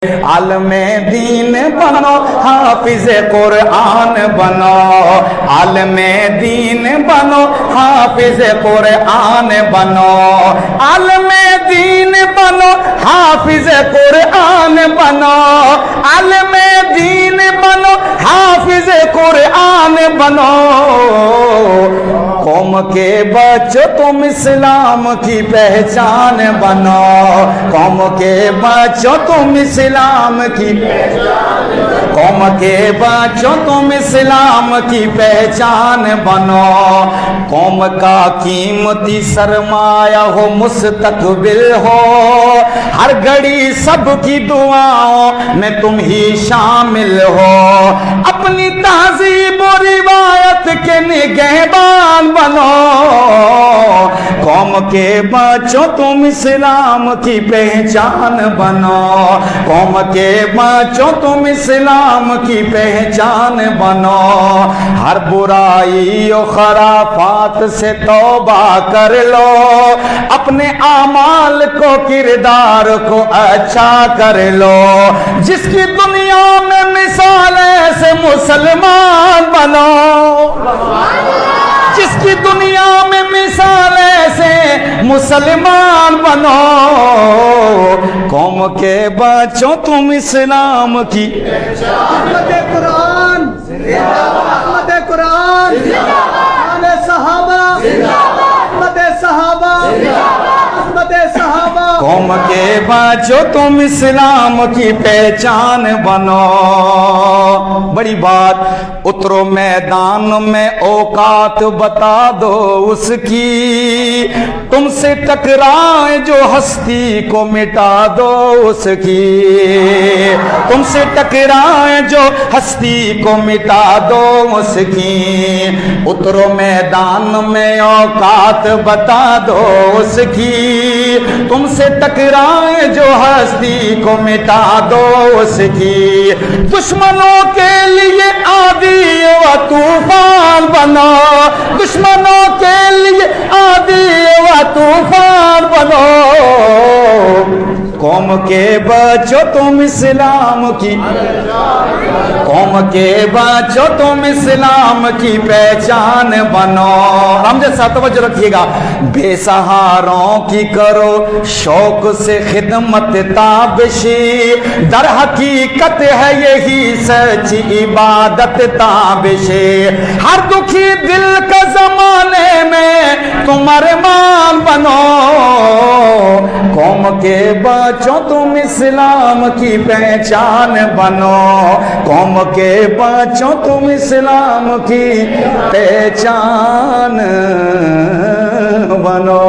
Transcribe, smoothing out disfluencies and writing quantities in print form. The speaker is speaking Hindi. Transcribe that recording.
आलमे दीन बनो, हाफिज कुरान बनो। आलमे दीन बनो, हाफिज कुरान बनो। आलमे दीन बनो, हाफिज कुरान बनो। आलमे दीन बनो, हाफिज कुरान बनो। कौम के बच्चों तुम इस्लाम की पहचान बनो। कौम के बच्चों तुम इस्लाम की पहचान, कौम के बच्चों तुम इस्लाम की पहचान बनो। कौम का कीमती सरमाया हो, मुस्तकबिल हो। हर घड़ी सबकी दुआओं में तुम ही शामिल हो। अपनी तहजीब और रिवायत के निगहबान बनो। कौम के बच्चों तुम इस्लाम की पहचान बनो। कौम के बच्चों तुम इस्लाम की पहचान बनो। हर बुराई और खराफात से तौबा कर लो। अपने आमाल को, किरदार को अच्छा कर लो। जिसकी दुनिया में मिसाल ऐसे मुसलमान बनो। जिसकी दुनिया में मिसाल ऐसे मुसलमान बनो। कौम के बच्चों तुम इस्लाम की अहमद कुरान जिंदाबाद, अहमद कुरान जिंदाबाद, अहमद सहाबा जिंदाबाद, अहमद सहाबा जिंदाबाद, अहमद सहाबा। कौम के बच्चों तुम इस्लाम की पहचान बनो। बड़ी बात, उतरो मैदान में औकात बता दो उसकी। तुमसे टकराए जो हस्ती को मिटा दो उसकी। तुमसे टकराए जो हस्ती को मिटा दो उसकी। उतरो मैदान में औकात बता दो उसकी। तुमसे टकराए जो हस्ती को मिटा दो उसकी। दुश्मनों के लिए आदी व तूफान बनो। दुश्मनों के लिए आदी व तूफान बनो। कौम के बच्चों तुम इस्लाम की, कौम के बच्चों तुम इस्लाम की पहचान बनो। हम जैसा तवज्जो रखिएगा। बेसहारों की करो शौक से खिदमत ताबिशी। दर हकीकत है यही सच्ची इबादत ताबिशी। हर दुखी दिल का जमाने में तुम अरमान बनो। कौम के बच्चों तुम इस्लाम की पहचान बनो। कौम के बच्चों तुम इस्लाम की पहचान बनो।